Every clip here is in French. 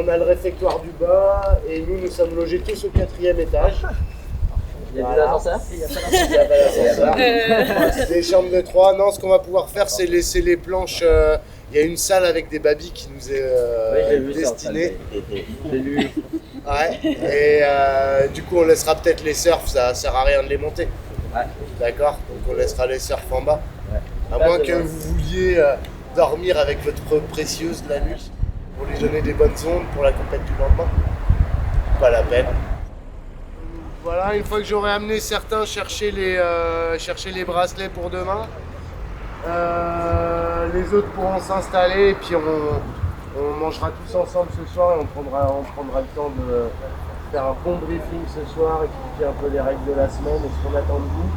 on a le réfectoire du bas et nous sommes logés tous au 4e étage. Il y a des ascenseurs ? Il n'y a pas d'ascenseur. Des chambres de 3. Non, ce qu'on va pouvoir faire, c'est laisser les planches. Il y a une salle avec des babys qui nous est destinée. J'ai lu. Ouais. Et du coup, on laissera peut-être les surfs, ça sert à rien de les monter. Ouais. D'accord ? Donc on laissera les surfs en bas. Ouais. À moins que vous vouliez dormir avec votre précieuse la nuit pour lui donner des bonnes ondes pour la compète du lendemain. Pas la peine. Voilà, une fois que j'aurai amené certains chercher les bracelets pour demain, les autres pourront s'installer et puis on mangera tous ensemble ce soir et on prendra le temps de faire un bon briefing ce soir, expliquer un peu les règles de la semaine et ce qu'on attend de vous.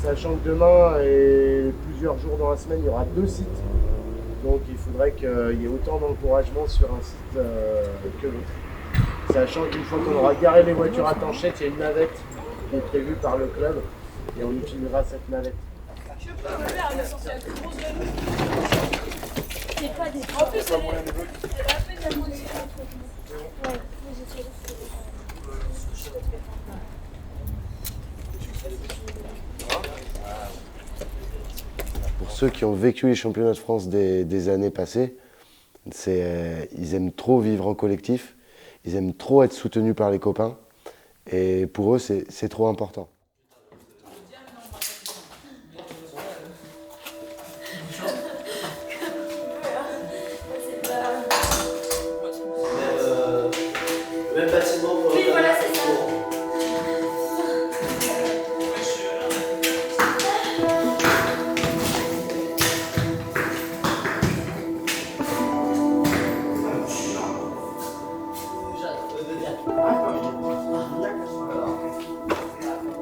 Sachant que demain et plusieurs jours dans la semaine, il y aura 2 sites. Donc il faudrait qu'il y ait autant d'encouragement sur un site que l'autre. Sachant qu'une fois qu'on aura garé les voitures à Tanchette, il y a une navette qui est prévue par le club et on utilisera cette navette. Je peux me faire, mais c'est la plus grosse de nous. C'est pas des. En plus, elle a fait de la moitié entre nous. Ouais, mais j'ai fait. Pour ceux qui ont vécu les championnats de France des années passées, ils aiment trop vivre en collectif, ils aiment trop être soutenus par les copains et pour eux c'est trop important. Même bâtiment pour... Oui, voilà, c'est ça.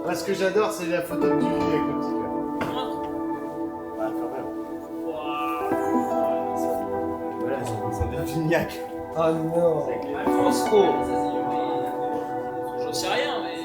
Moi, ce que j'adore, c'est la photo de Julie avec le petit cœur. Ouais, quand même. Voilà, c'est bien Vignac. Oh non. Franco. J'en sais rien, mais.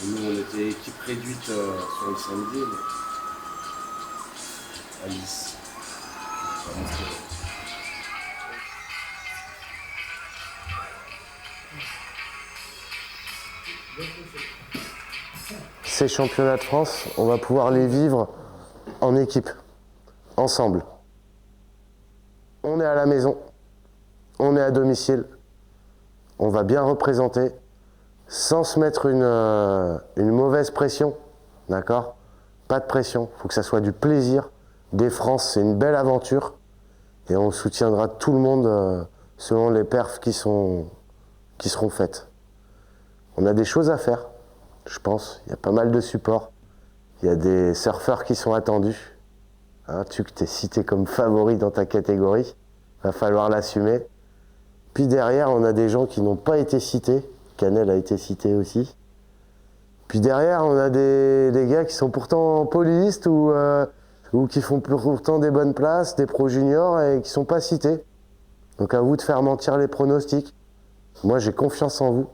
Nous, on était équipe réduite sur le samedi. Alice. Ces championnats de France, on va pouvoir les vivre en équipe, ensemble. On est à la maison, on est à domicile, on va bien représenter, sans se mettre une mauvaise pression, d'accord ? Pas de pression, il faut que ça soit du plaisir. Des France, c'est une belle aventure et on soutiendra tout le monde selon les perfs qui seront faites. On a des choses à faire, je pense. Il y a pas mal de supports. Il y a des surfeurs qui sont attendus. Hein, tu que t'es cité comme favori dans ta catégorie, va falloir l'assumer. Puis derrière, on a des gens qui n'ont pas été cités, Canel a été cité aussi. Puis derrière, on a des gars qui sont pourtant polistes ou qui font pourtant des bonnes places, des pros juniors et qui sont pas cités. Donc à vous de faire mentir les pronostics. Moi, j'ai confiance en vous.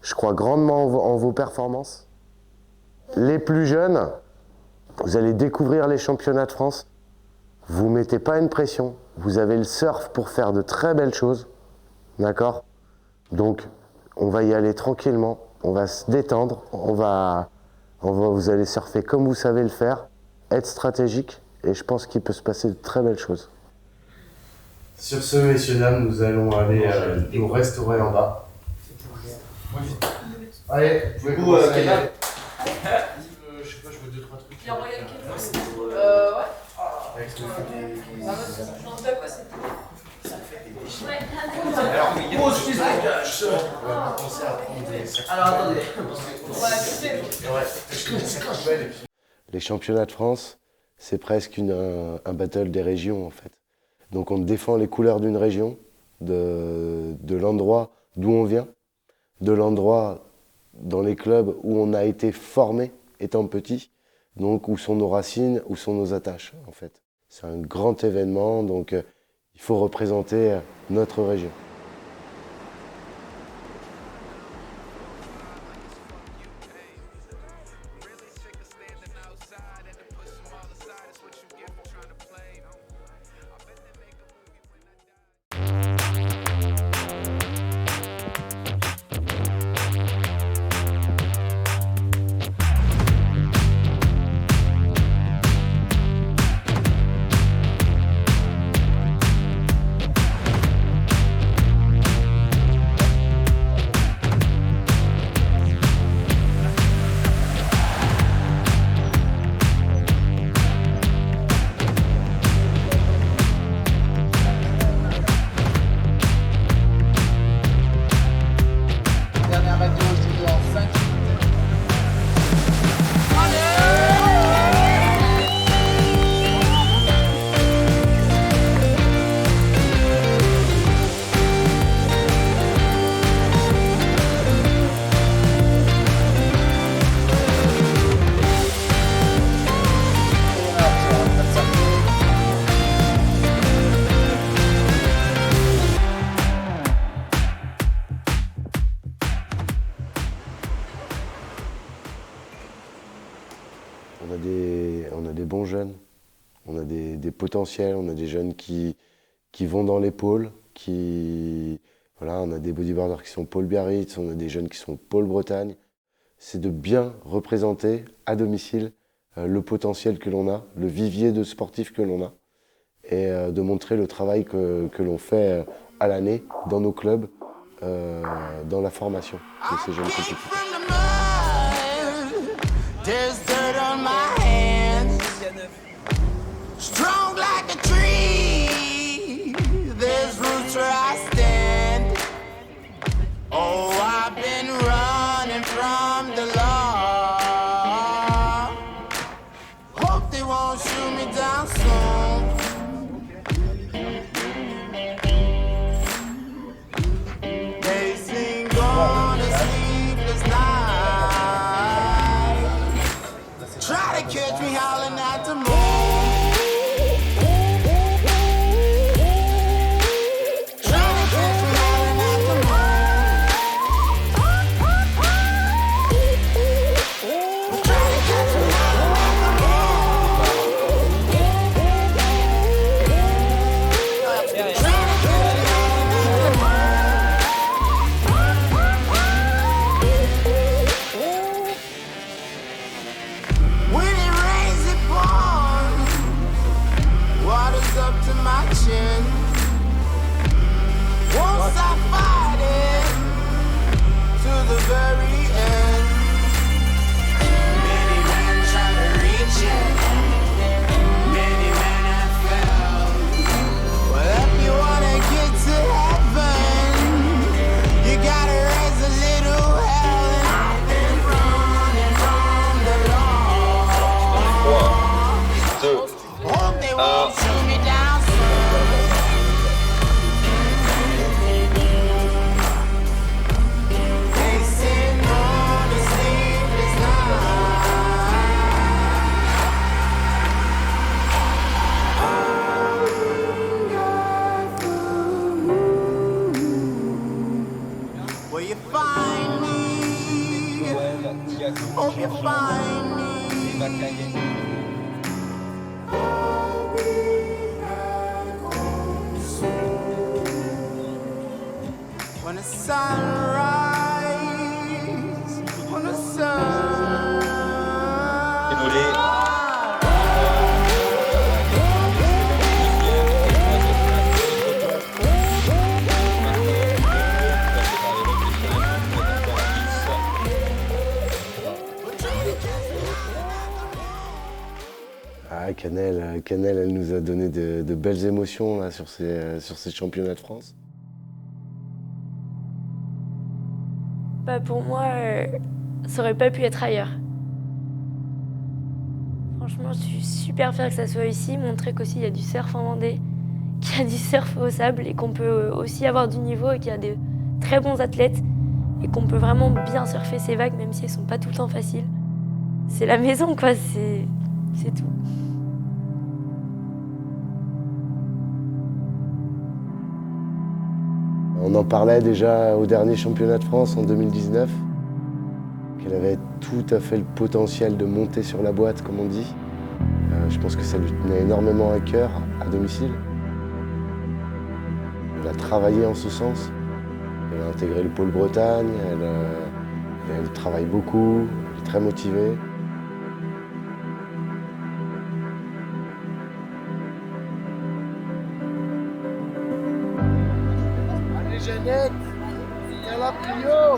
Je crois grandement en vos performances. Les plus jeunes, vous allez découvrir les championnats de France. Vous ne mettez pas une pression. Vous avez le surf pour faire de très belles choses. D'accord? Donc, on va y aller tranquillement. On va se détendre. Vous allez surfer comme vous savez le faire. Être stratégique. Et je pense qu'il peut se passer de très belles choses. Sur ce, messieurs, dames, nous allons aller nous restaurer en bas. Allez, vous pouvez commencer à y aller. Je sais pas, je veux 2-3 trucs. Il y a Royal Kevin. Ouais. Avec ce que fait des... Non, t'as quoi, c'est tout. Ouais. Alors, pause, je on va commencer à prendre des sacs. Alors attendez. Les championnats de France, c'est presque un battle des régions en fait. Donc on défend les couleurs d'une région, de l'endroit d'où on vient, de l'endroit dans les clubs où on a été formé étant petit, donc où sont nos racines, où sont nos attaches en fait. C'est un grand événement, donc il faut représenter notre région. On a des bons jeunes, on a des potentiels, on a des jeunes qui vont dans les pôles, voilà, on a des bodyboarders qui sont Paul Biarritz, on a des jeunes qui sont Pôle Bretagne. C'est de bien représenter à domicile le potentiel que l'on a, le vivier de sportifs que l'on a, et de montrer le travail que l'on fait à l'année dans nos clubs, dans la formation de ces jeunes compétiteurs. There's dirt on my hands, strong like a tree. There's roots where I stand. Oh, I've been running from the law. Hope they won't shoot me down soon. They sing on a sleepless night. Try to catch me howling at the moon. Try to catch me howling at the moon. Try to catch me howling at the moon. Try to catch me When it rains, it pours. Water's up to my chin. Won't stop fighting to the very end. Many men try to reach it. Many men have failed. Well, if you wanna get to heaven, you gotta raise a little hell. And I've been running from the law. Hope they won't shoot me down soon. They you find me. When the sun rises, when the sun Ah, Canel, elle nous a donné de belles émotions là, sur ces championnats de France. Bah pour moi, ça aurait pas pu être ailleurs. Franchement, je suis super fière que ça soit ici, montrer qu'aussi il y a du surf en Vendée, qu'il y a du surf au sable et qu'on peut aussi avoir du niveau et qu'il y a de très bons athlètes et qu'on peut vraiment bien surfer ces vagues même si elles sont pas tout le temps faciles. C'est la maison quoi, c'est tout. On en parlait déjà au dernier championnat de France en 2019, qu'elle avait tout à fait le potentiel de monter sur la boîte, comme on dit. Je pense que ça lui tenait énormément à cœur à domicile. Elle a travaillé en ce sens. Elle a intégré le pôle Bretagne, elle travaille beaucoup, elle est très motivée. Jeannette, viens là, Prio.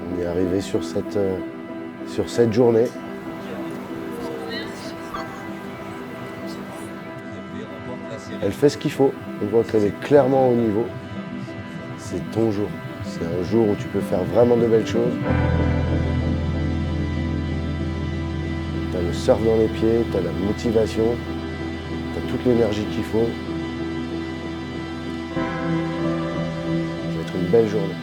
On est arrivé sur cette journée. Elle fait ce qu'il faut. On voit qu'elle est clairement au niveau. C'est ton jour. C'est un jour où tu peux faire vraiment de belles choses. Tu as le surf dans les pieds, tu as la motivation, tu as toute l'énergie qu'il faut. Une belle journée.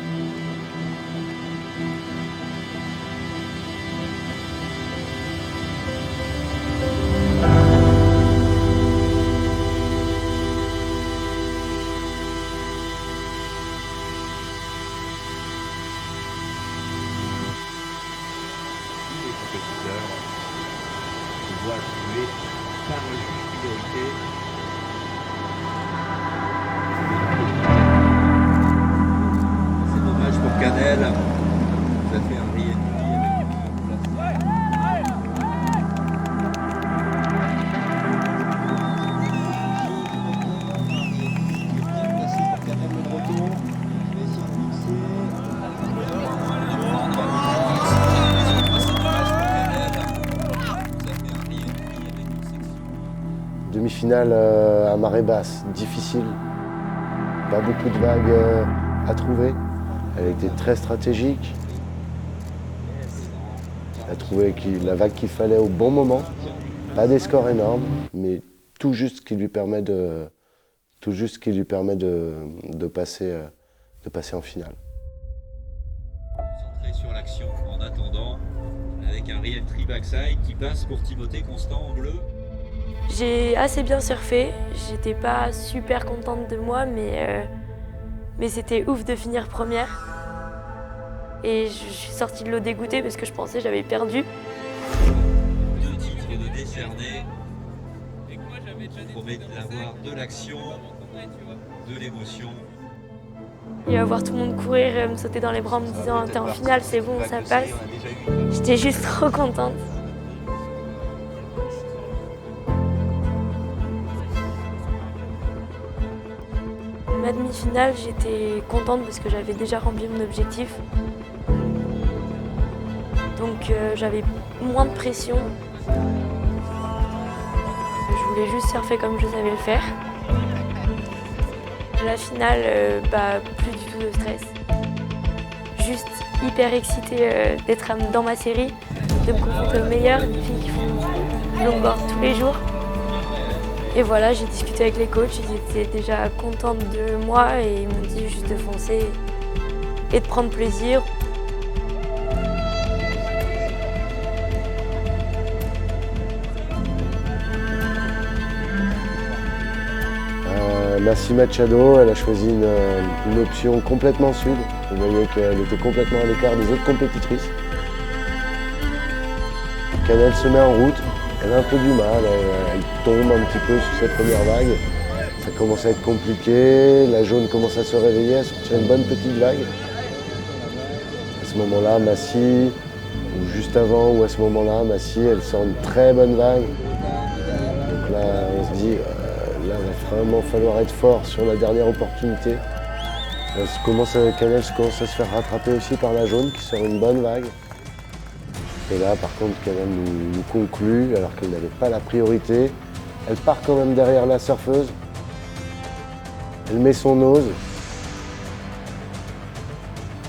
Les compétiteurs se voient attribuer par le juge priorité. Pour Canel, ça fait un riz avec une place. Bien placé pour Canel le breton. Il va essayer de mixer. Demi-finale à marée basse, difficile. Pas beaucoup de vagues à trouver. Elle était très stratégique. Elle a trouvé la vague qu'il fallait au bon moment. Pas des scores énormes, mais tout juste ce qui lui permet de passer en finale. Concentré sur l'action en attendant, avec un real tree backside qui passe pour Timothée Constant en bleu. J'ai assez bien surfé. J'étais pas super contente de moi, mais c'était ouf de finir première. Et je suis sortie de l'eau dégoûtée parce que je pensais que j'avais perdu. 2 titres de décernés. On promet d'avoir de l'action, de l'émotion. Et voir tout le monde courir, me sauter dans les bras en me disant « t'es en finale, c'est bon, ça passe ». J'étais juste trop contente. Ma demi-finale, j'étais contente parce que j'avais déjà rempli mon objectif. Donc j'avais moins de pression. Je voulais juste surfer comme je savais le faire. La finale, plus du tout de stress. Juste hyper excitée d'être dans ma série, de me confronter aux meilleures, des filles qui font du longboard tous les jours. Et voilà, j'ai discuté avec les coachs, ils étaient déjà contents de moi et ils m'ont dit juste de foncer et de prendre plaisir. Massy Machado, elle a choisi une option complètement sud. Vous voyez qu'elle était complètement à l'écart des autres compétitrices. Canel se met en route, elle a un peu du mal, elle tombe un petit peu sur ses premières vagues. Ça commence à être compliqué, la jaune commence à se réveiller, à sortir une bonne petite vague. À ce moment-là, Massy, ou juste avant, ou à ce moment-là, Massy, elle sort une très bonne vague. Donc là, on se dit, là, il va vraiment falloir être fort sur la dernière opportunité. Canel commence à se faire rattraper aussi par la jaune qui sort une bonne vague. Et là, par contre, Canel nous conclut alors qu'elle n'avait pas la priorité. Elle part quand même derrière la surfeuse. Elle met son nose.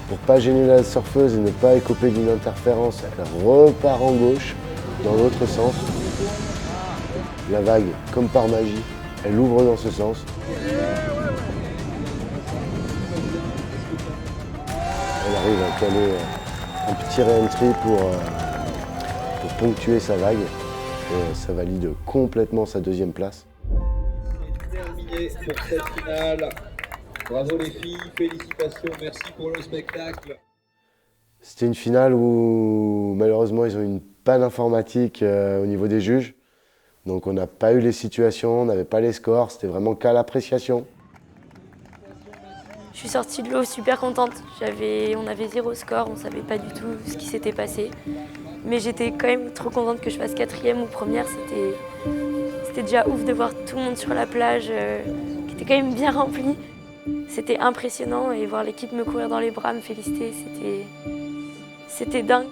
Pour pas gêner la surfeuse et ne pas écoper d'une interférence, elle repart en gauche, dans l'autre sens. La vague, comme par magie, elle ouvre dans ce sens. Elle arrive à caler un petit re-entry pour ponctuer sa vague. Et ça valide complètement sa deuxième place. Terminé pour cette finale. Bravo les filles, félicitations, merci pour le spectacle. C'était une finale où malheureusement ils ont eu une panne informatique au niveau des juges. Donc on n'a pas eu les situations, on n'avait pas les scores, c'était vraiment qu'à l'appréciation. Je suis sortie de l'eau super contente. On avait 0 score, on ne savait pas du tout ce qui s'était passé. Mais j'étais quand même trop contente que je fasse 4e ou première. C'était déjà ouf de voir tout le monde sur la plage, qui était quand même bien rempli. C'était impressionnant et voir l'équipe me courir dans les bras, me féliciter, c'était dingue.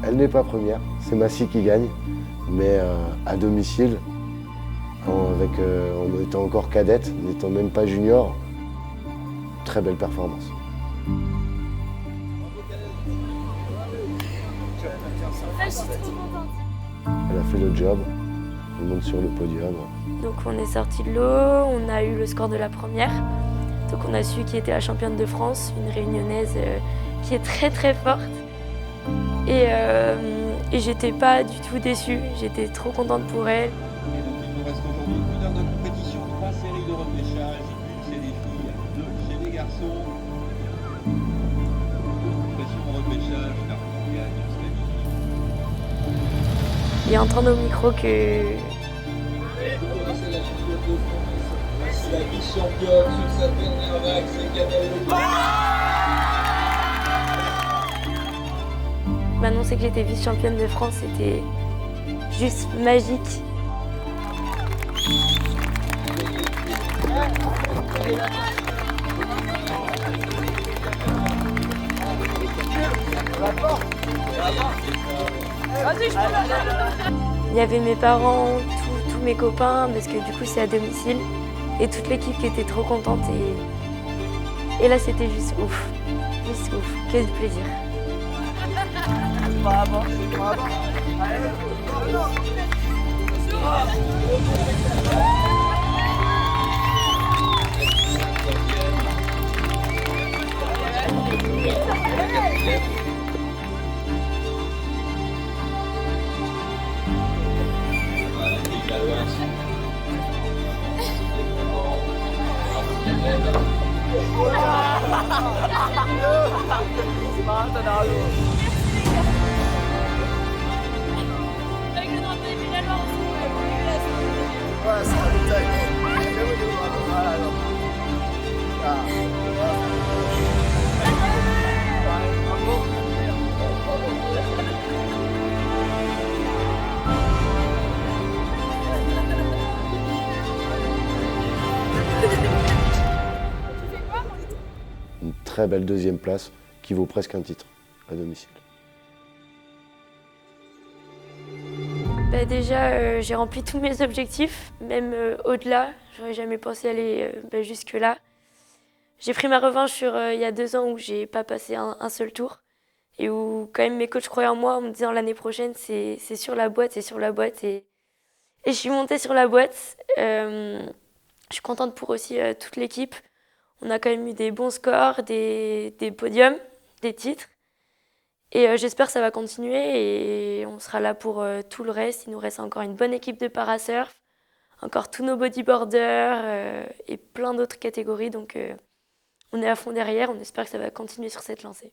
Elle n'est pas première, c'est Massy qui gagne, mais à domicile, en étant encore cadette, n'étant même pas junior, très belle performance. Elle a fait le job, elle monte sur le podium. Donc on est sorti de l'eau, on a eu le score de la première. Donc on a su qui était la championne de France, une réunionnaise qui est très très forte. Et j'étais pas du tout déçue, j'étais trop contente pour elle. Et donc il nous reste aujourd'hui 1 heure de compétition, 3 séries de repêchage, une chez les filles, 2 chez les garçons. Pression au repêchage, car on gagne, on se qualifie. Et entendre au micro que Vous connaissez la championne de France, c'est la vice-championne sur cette dernière vague, c'est Canel. m'annoncer que j'étais vice-championne de France, c'était juste magique. Il y avait mes parents, tous mes copains, parce que du coup c'est à domicile, et toute l'équipe qui était trop contente. Et là c'était juste ouf, que du plaisir. Une très belle deuxième place qui vaut presque un titre à domicile. Bah déjà, j'ai rempli tous mes objectifs, même au-delà. J'aurais jamais pensé aller jusque-là. J'ai pris ma revanche sur il y a 2 ans où j'ai pas passé un seul tour. et où quand même mes coachs croyaient en moi en me disant l'année prochaine c'est sur la boîte, c'est sur la boîte. Et je suis montée sur la boîte. Je suis contente pour aussi toute l'équipe. On a quand même eu des bons scores, des podiums, des titres. Et j'espère que ça va continuer et on sera là pour tout le reste. Il nous reste encore une bonne équipe de parasurf, encore tous nos bodyboarders et plein d'autres catégories. Donc on est à fond derrière, on espère que ça va continuer sur cette lancée.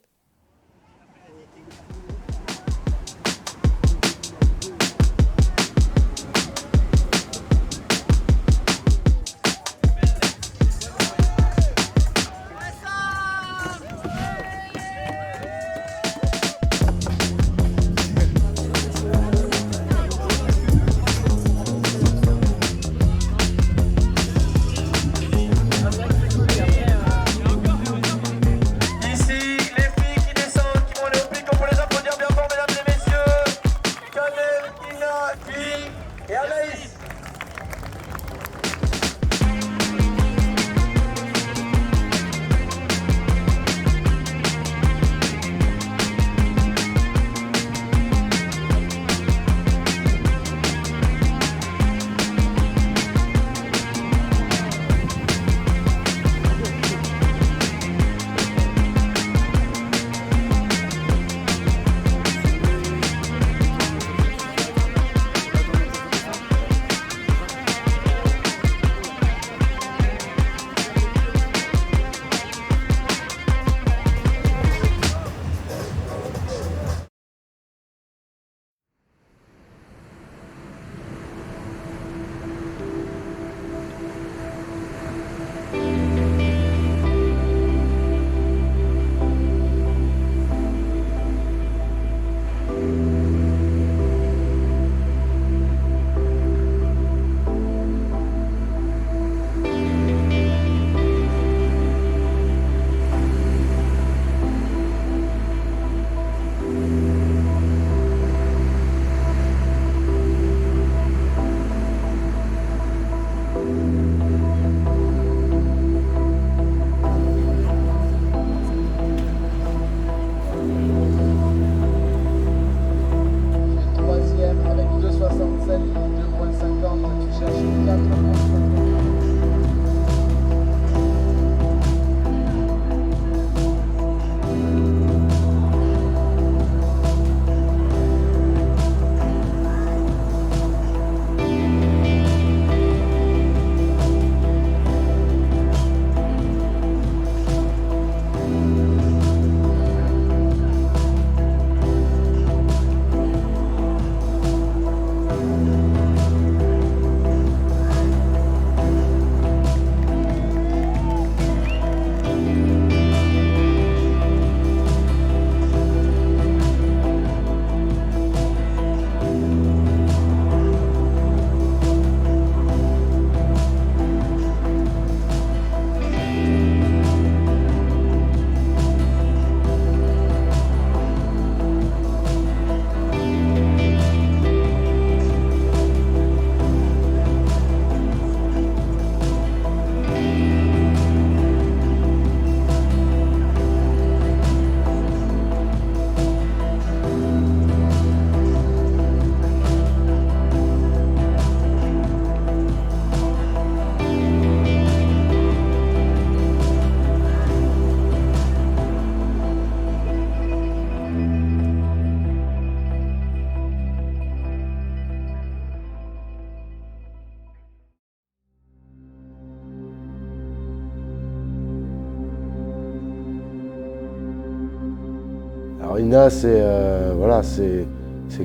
Alors Ina, c'est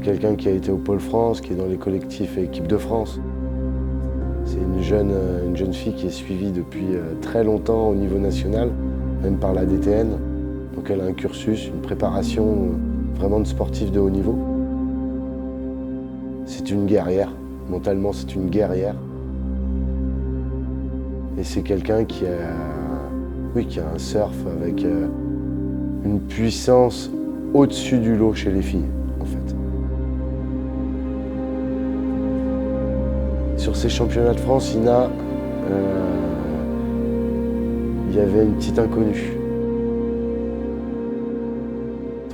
quelqu'un qui a été au Pôle France, qui est dans les collectifs et équipe de France. C'est une jeune fille qui est suivie depuis très longtemps au niveau national, même par la DTN. Donc elle a un cursus, une préparation vraiment de sportif de haut niveau. C'est une guerrière, mentalement c'est une guerrière. Et c'est quelqu'un qui a un surf avec une puissance au-dessus du lot chez les filles, en fait. Sur ces championnats de France, Ina, il y avait une petite inconnue.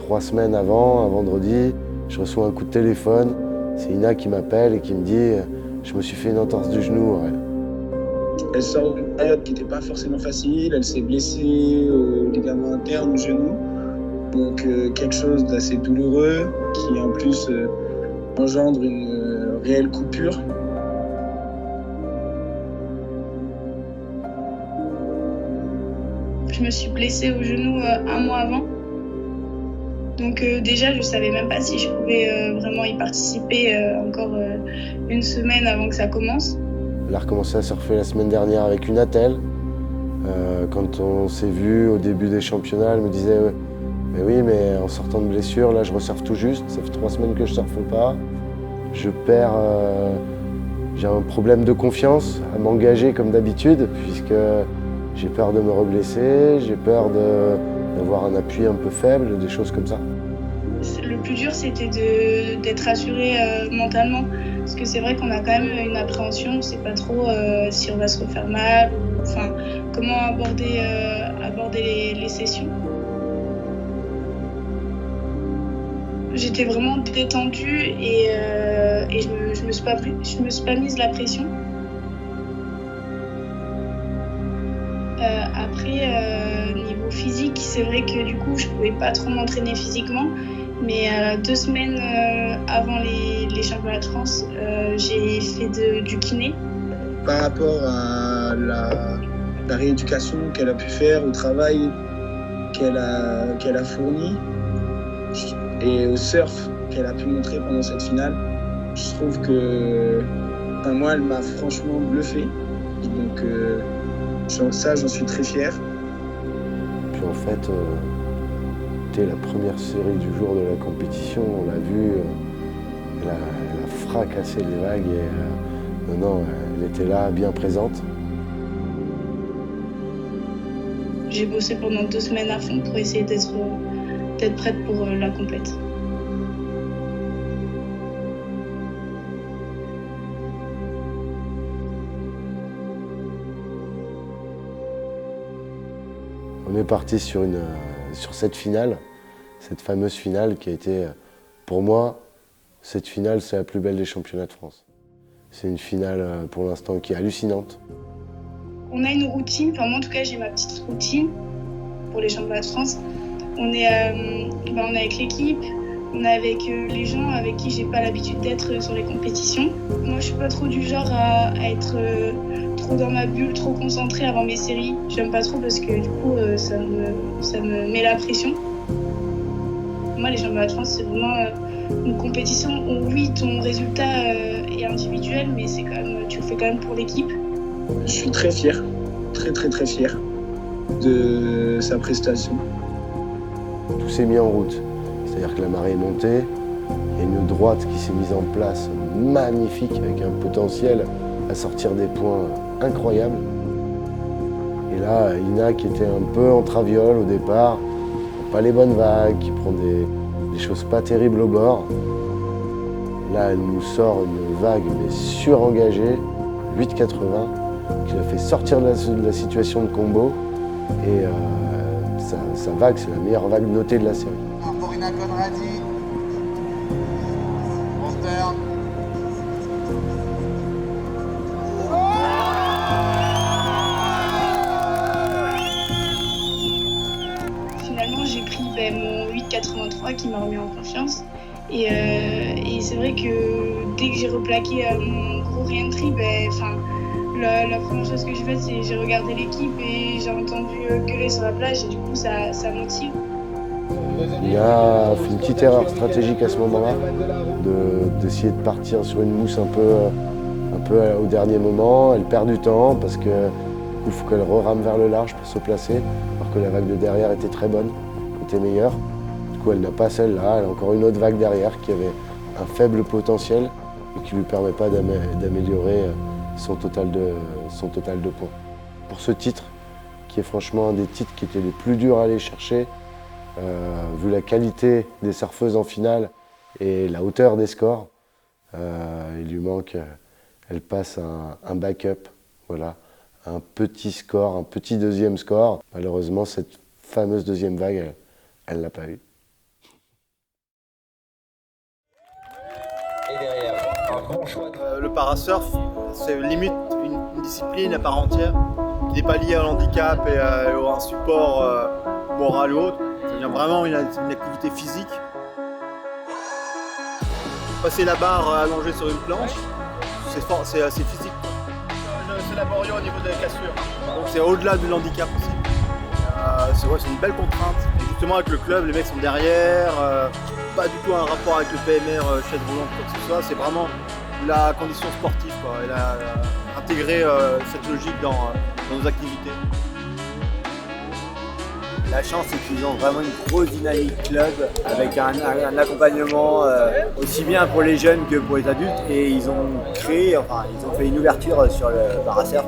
3 semaines avant, un vendredi, je reçois un coup de téléphone. C'est Ina qui m'appelle et qui me dit « Je me suis fait une entorse du genou, Aurel ». Elle sort d'une période qui n'était pas forcément facile. Elle s'est blessée au ligament interne au genou. Donc quelque chose d'assez douloureux qui en plus engendre une réelle coupure. Je me suis blessée au genou un mois avant. Donc déjà, je ne savais même pas si je pouvais vraiment y participer encore une semaine avant que ça commence. Elle a recommencé à surfer la semaine dernière avec une attelle. Quand on s'est vu au début des championnats, elle me disait mais oui, mais en sortant de blessure, là je resurfe tout juste, ça fait 3 semaines que je surfe pas. Je perds, j'ai un problème de confiance à m'engager comme d'habitude, puisque j'ai peur de me reblesser, j'ai peur d'avoir un appui un peu faible, des choses comme ça. Le plus dur, c'était d'être rassuré mentalement, parce que c'est vrai qu'on a quand même une appréhension, on ne sait pas trop si on va se refaire mal, ou, enfin, comment aborder les sessions. J'étais vraiment détendue et je me suis pas mise la pression. Après, niveau physique, c'est vrai que du coup, je pouvais pas trop m'entraîner physiquement. Mais 2 semaines avant les championnats de France, j'ai fait du kiné. Par rapport à la rééducation qu'elle a pu faire, au travail qu'elle a fourni et au surf qu'elle a pu montrer pendant cette finale, je trouve que moi, elle m'a franchement bluffé. Donc ça, j'en suis très fier. Puis en fait, la première série du jour de la compétition, on l'a vu, elle a fracassé les vagues et elle était là, bien présente. J'ai bossé pendant 2 semaines à fond pour essayer d'être prête pour la compète. On est parti sur cette finale, cette fameuse finale qui a été, pour moi, cette finale, c'est la plus belle des championnats de France. C'est une finale, pour l'instant, qui est hallucinante. On a une routine, enfin moi en tout cas j'ai ma petite routine pour les championnats de France. On est avec l'équipe, on est avec les gens avec qui j'ai pas l'habitude d'être sur les compétitions. Moi je suis pas trop du genre à être trop dans ma bulle, trop concentrée avant mes séries. J'aime pas trop parce que du coup ça me met la pression. Moi les championnats de France c'est vraiment une compétition où oui ton résultat est individuel mais c'est quand même, tu le fais quand même pour l'équipe. Je suis très fier, très fier de sa prestation. Tout s'est mis en route, c'est-à-dire que la marée est montée, il y a une droite qui s'est mise en place magnifique avec un potentiel à sortir des points incroyables. Et là, Ina qui était un peu en traviole au départ, pas les bonnes vagues, qui prend des choses pas terribles au bord. Là, elle nous sort une vague mais surengagée, 8,80, qui l'a fait sortir de la situation de combo. Et sa vague, c'est la meilleure vague notée de la série. Pour Ina Conradi, monteur. Finalement, j'ai pris mon 8,83 qui m'a remis en confiance. Et c'est vrai que dès que j'ai replaqué mon gros re-entry, la première chose que j'ai faite, c'est j'ai regardé l'équipe et j'ai entendu gueuler sur la plage et du coup ça motive. Il a fait une petite erreur stratégique à ce moment-là, d'essayer de partir sur une mousse un peu au dernier moment. Elle perd du temps parce qu'il faut qu'elle rame vers le large pour se placer, alors que la vague de derrière était très bonne, était meilleure. Du coup, elle n'a pas celle-là, elle a encore une autre vague derrière qui avait un faible potentiel et qui ne lui permet pas d'améliorer son total de points. Pour ce titre, qui est franchement un des titres qui était les plus durs à aller chercher, vu la qualité des surfeuses en finale et la hauteur des scores, il lui manque, elle passe un backup, voilà, un petit score, un petit deuxième score. Malheureusement, cette fameuse deuxième vague, elle ne l'a pas eu. grand choix. Le parasurf, c'est limite une discipline à part entière qui n'est pas liée à l'handicap et à un support moral ou autre. C'est-à-dire vraiment une activité physique. Passer la barre allongée sur une planche, c'est assez physique. C'est laborieux au niveau des cassures. Donc c'est au-delà de l'handicap aussi. C'est une belle contrainte. Et justement avec le club, les mecs sont derrière. Pas du tout un rapport avec le PMR, chaise roulante, quoi que ce soit. C'est vraiment la condition sportive, quoi. Elle a intégré cette logique dans nos activités. La chance, c'est qu'ils ont vraiment une grosse dynamique club avec un accompagnement aussi bien pour les jeunes que pour les adultes. Et ils ont fait une ouverture sur le parasurf.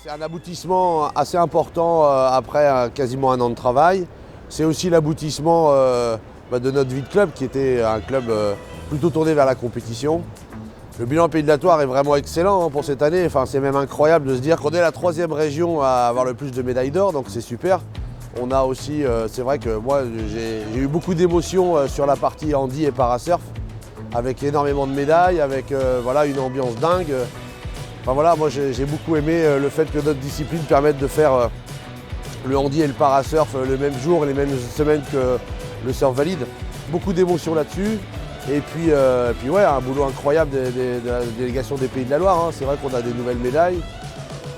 C'est un aboutissement assez important après quasiment un an de travail. C'est aussi l'aboutissement de notre vie de club qui était un club plutôt tourné vers la compétition. Le bilan Pays de la Toire est vraiment excellent pour cette année. Enfin, c'est même incroyable de se dire qu'on est la 3e région à avoir le plus de médailles d'or, donc c'est super. On a aussi, c'est vrai que moi j'ai eu beaucoup d'émotions sur la partie handi et parasurf, avec énormément de médailles, avec voilà, une ambiance dingue. Enfin voilà, moi j'ai beaucoup aimé le fait que notre discipline permette de faire le handi et le parasurf le même jour, les mêmes semaines que le surf valide. Beaucoup d'émotions là-dessus. Et puis ouais, un boulot incroyable de la délégation des Pays de la Loire. Hein. C'est vrai qu'on a des nouvelles médailles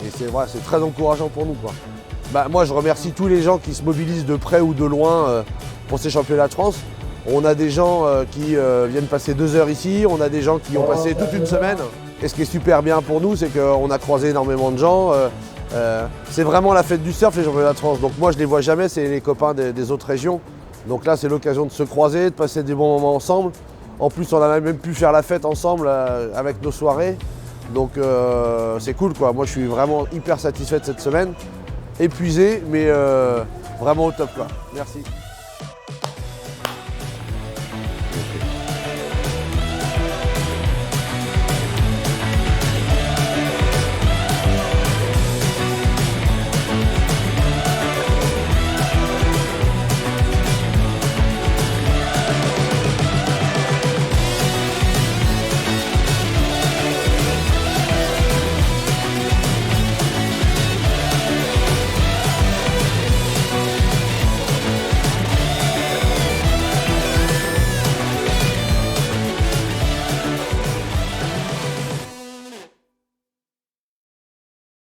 et c'est très encourageant pour nous, quoi. Moi je remercie tous les gens qui se mobilisent de près ou de loin pour ces championnats de France. On a des gens qui viennent passer 2 heures ici, on a des gens qui ont passé toute une semaine. Et ce qui est super bien pour nous, c'est qu'on a croisé énormément de gens. C'est vraiment la fête du surf, les championnats de France. Donc moi je les vois jamais, c'est les copains des autres régions. Donc là c'est l'occasion de se croiser, de passer des bons moments ensemble. En plus on a même pu faire la fête ensemble avec nos soirées. Donc c'est cool, quoi. Moi je suis vraiment hyper satisfait de cette semaine. Épuisé mais vraiment au top, quoi. Merci.